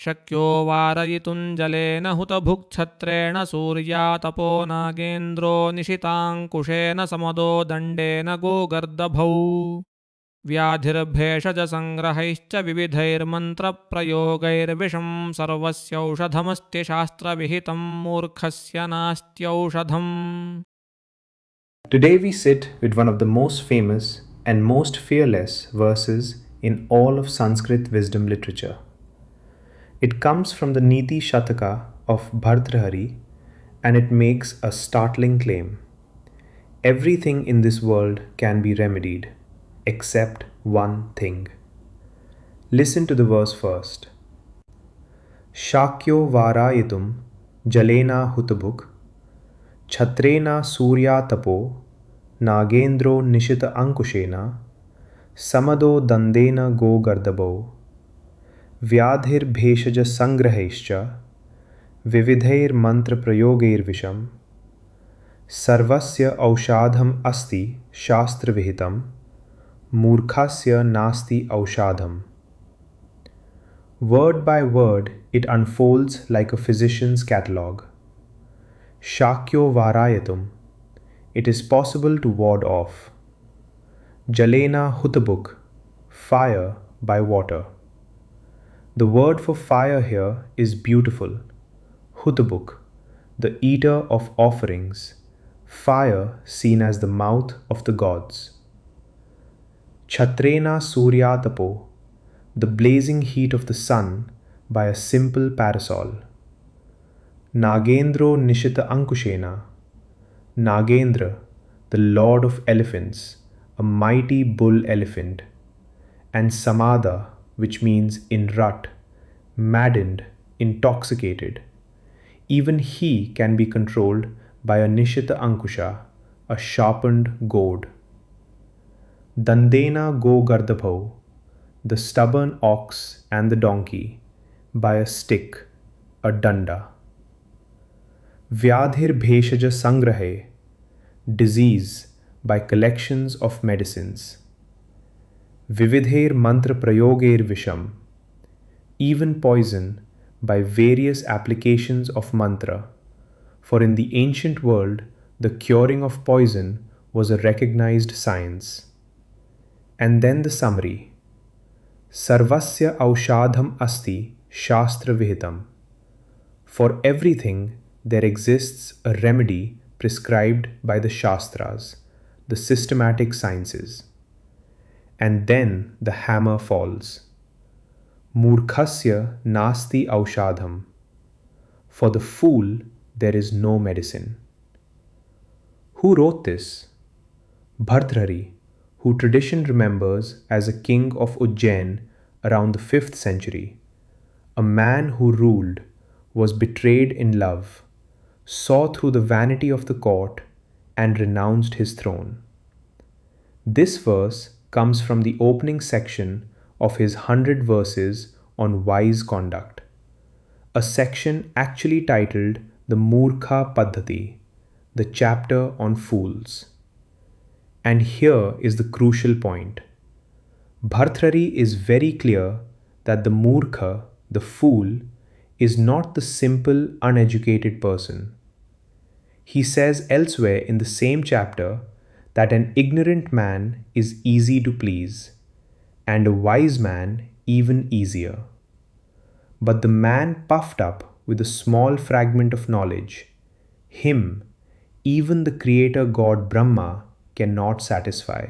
शक्यो वारयितुं जलेन हुतभुक्छत्रेण सूर्यातपो नागेन्द्रो निशिताङ्कुशेन Samdo दण्डेन गोगर्दभौ व्याधिर्भेषजसङ्ग्रहैश्च विविधैर्मन्त्रप्रयोगैर्विषं सर्वस्यौषधमस्ति शास्त्रविहितं मूर्खस्य नास्त्यौषधम्. Today we sit with one of the most famous and most fearless verses in all of Sanskrit wisdom literature. It comes from the Niti Shataka of Bhartrhari and it makes a startling claim. Everything in this world can be remedied except one thing. Listen to the verse first. Shakyo varayitum jalena hutabuk Chhatrena surya tapo nagendro nishita ankushena samado dandena go gardabo vyadhir bheshaja sangrahaischa vividhair mantra prayogair visham sarvasya aushadham asti shastra vihitam Moorkhasya naasti aushadham. Word by word, it unfolds like a physician's catalogue. Shakyo varayatum. It is possible to ward off. Jalena hutabuk. Fire by water. The word for fire here is beautiful. Hutabuk, the eater of offerings. Fire seen as the mouth of the gods. Chhatrena surya tapo, the blazing heat of the sun by a simple parasol. Nagendro nishita ankushena, Nagendra, the lord of elephants, a mighty bull elephant, and Samada, which means in rut, maddened, intoxicated. Even he can be controlled by a nishita ankusha, a sharpened goad. Dandena go gardabho, the stubborn ox and the donkey, by a stick, a danda. Vyadhir bheshaja sangrahe, disease by collections of medicines. Vividher mantra prayogair visham, even poison by various applications of mantra, for in the ancient world the curing of poison was a recognized science. And then the summary. Sarvasya aushadham asti shastra vihitam. For everything there exists a remedy prescribed by the Shastras, the systematic sciences. And then the hammer falls. Moorkhasya naasti aushadham. For the fool there is no medicine. Who wrote this? Bhartrhari, who tradition remembers as a king of Ujjain around the 5th century, a man who ruled, was betrayed in love, saw through the vanity of the court, and renounced his throne. This verse comes from the opening section of his 100 verses on wise conduct, a section actually titled the Moorkha Paddhati, the chapter on fools. And here is the crucial point. Bhartrhari is very clear that the Moorkha, the fool, is not the simple, uneducated person. He says elsewhere in the same chapter that an ignorant man is easy to please, and a wise man even easier. But the man puffed up with a small fragment of knowledge, him, even the creator god Brahma, cannot satisfy.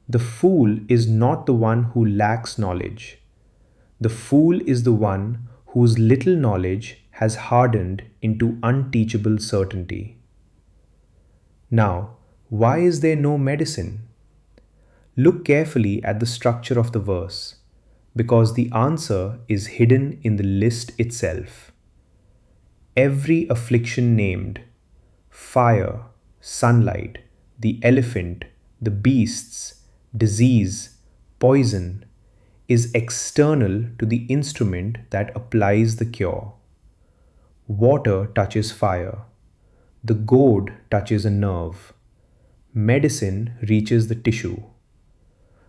The fool is not the one who lacks knowledge. The fool is the one whose little knowledge has hardened into unteachable certainty. Now, why is there no medicine? Look carefully at the structure of the verse, because the answer is hidden in the list itself. Every affliction named, fire, sunlight, the elephant, the beasts, disease, poison, is external to the instrument that applies the cure. Water touches fire. The goad touches a nerve. Medicine reaches the tissue.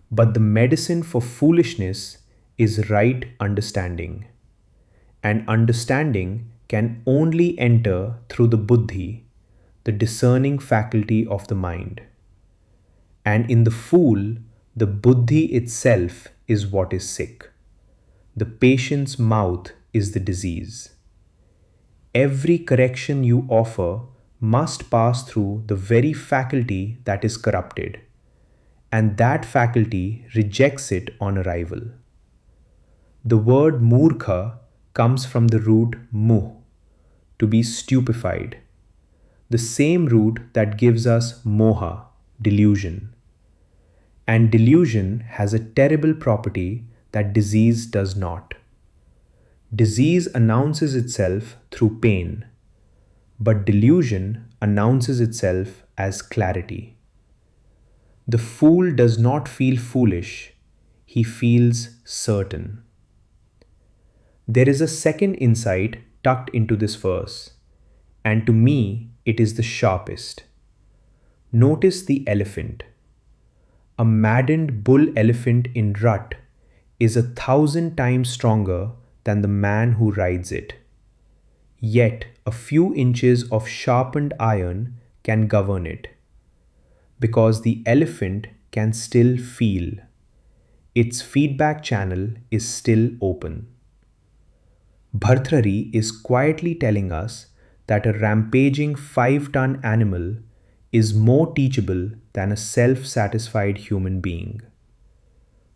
But the medicine for foolishness is right understanding. and understanding can only enter through the buddhi, the discerning faculty of the mind. And in the fool, the buddhi itself is what is sick. The patient's mouth is the disease. Every correction you offer must pass through the very faculty that is corrupted, and that faculty rejects it on arrival. The word moorkha comes from the root muh, to be stupefied, the same root that gives us moha, delusion. And delusion has a terrible property that disease does not. Disease announces itself through pain, but delusion announces itself as clarity. The fool does not feel foolish, he feels certain. There is a second insight tucked into this verse, and to me it is the sharpest. Notice the elephant. A maddened bull elephant in rut is 1,000 times stronger than the man who rides it. Yet a few inches of sharpened iron can govern it, because the elephant can still feel. Its feedback channel is still open. Bhartrhari is quietly telling us that a rampaging 5-ton animal is more teachable than a self-satisfied human being.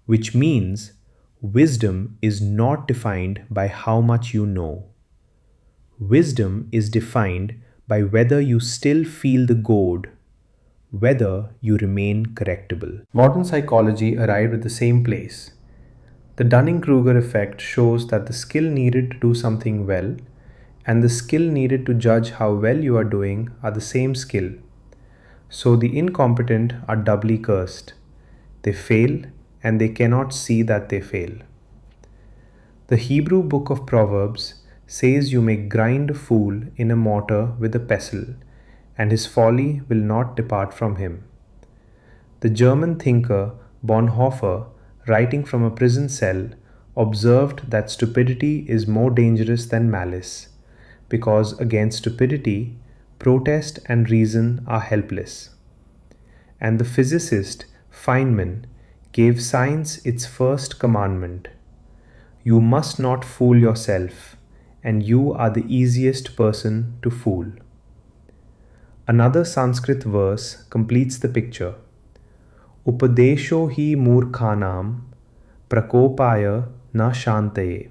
Which means wisdom is not defined by how much you know. Wisdom is defined by whether you still feel the goad, whether you remain correctable. Modern psychology arrived at the same place. The Dunning-Kruger effect shows that the skill needed to do something well and the skill needed to judge how well you are doing are the same skill. So the incompetent are doubly cursed. They fail and they cannot see that they fail. The Hebrew book of Proverbs says you may grind a fool in a mortar with a pestle, and his folly will not depart from him. The German thinker Bonhoeffer, writing from a prison cell, observed that stupidity is more dangerous than malice, because against stupidity, protest and reason are helpless. And the physicist Feynman gave science its first commandment: you must not fool yourself, and you are the easiest person to fool. Another Sanskrit verse completes the picture. Upadesho hi moorkhanam prakopaya na shantaye.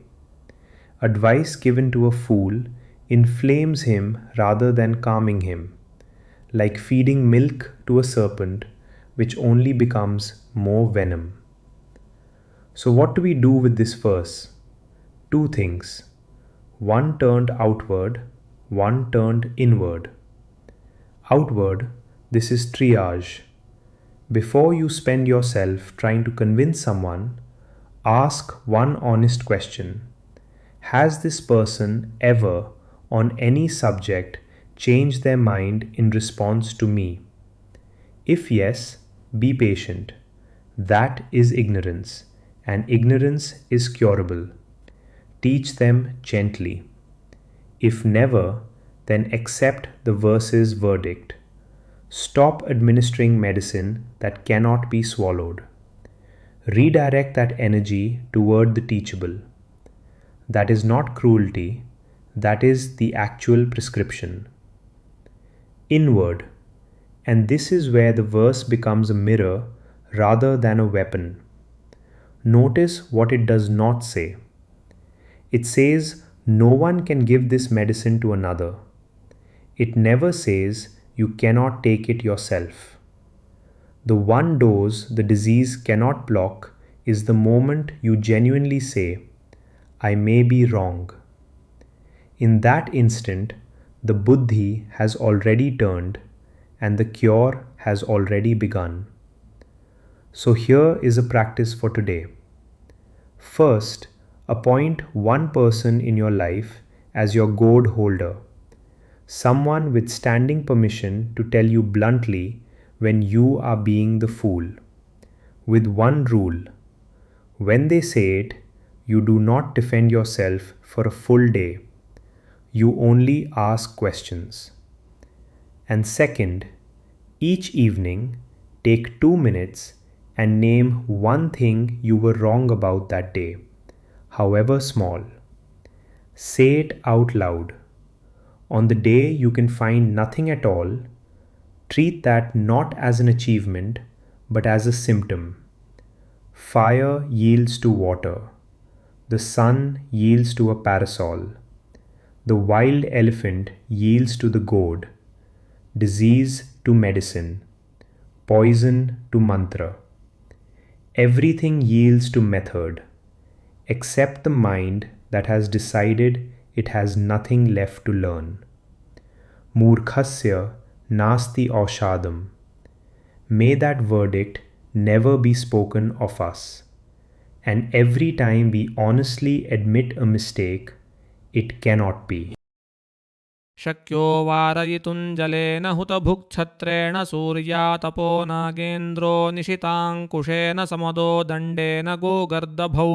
Advice given to a fool inflames him rather than calming him, like feeding milk to a serpent, which only becomes more venom. So what do we do with this verse? Two things. One turned outward, one turned inward. Outward, this is triage. Before you spend yourself trying to convince someone, ask one honest question. Has this person ever, on any subject, changed their mind in response to me? If yes, be patient. That is ignorance, and ignorance is curable. Teach them gently. If never, then accept the verse's verdict. Stop administering medicine that cannot be swallowed. Redirect that energy toward the teachable. That is not cruelty, that is the actual prescription. Inward, and this is where the verse becomes a mirror rather than a weapon. Notice what it does not say. It says no one can give this medicine to another. It never says you cannot take it yourself. The one dose the disease cannot block is the moment you genuinely say, I may be wrong. In that instant, the buddhi has already turned and the cure has already begun. So here is a practice for today. First, appoint one person in your life as your Goad-Holder, someone with standing permission to tell you bluntly when you are being the fool, with one rule. When they say it, You do not defend yourself for a full day. You only ask questions. And second, each evening, take 2 minutes and name one thing you were wrong about that day, however small. Say it out loud. On the day you can find nothing at all, treat that not as an achievement but as a symptom. Fire yields to water. The sun yields to a parasol. The wild elephant yields to the goad. Disease to medicine. Poison to mantra. Everything yields to method, except the mind that has decided it has nothing left to learn. Moorkhasya naasti aushadham. May that verdict never be spoken of us. And every time we honestly admit a mistake, it cannot be. शक्यो वारयितुं जलेन हुतभुक्छत्रेण सूर्यातपो नागेन्द्रो निशिताङ्कुशेन समदो दण्डेन गोगर्दभौ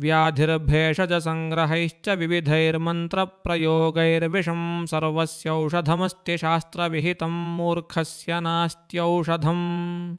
व्याधिर्भेषजसङ्ग्रहैश्च विविधैर्मन्त्रप्रयोगैर्विषं सर्वस्यौषधमस्ति शास्त्रविहितं मूर्खस्य नास्त्यौषधम्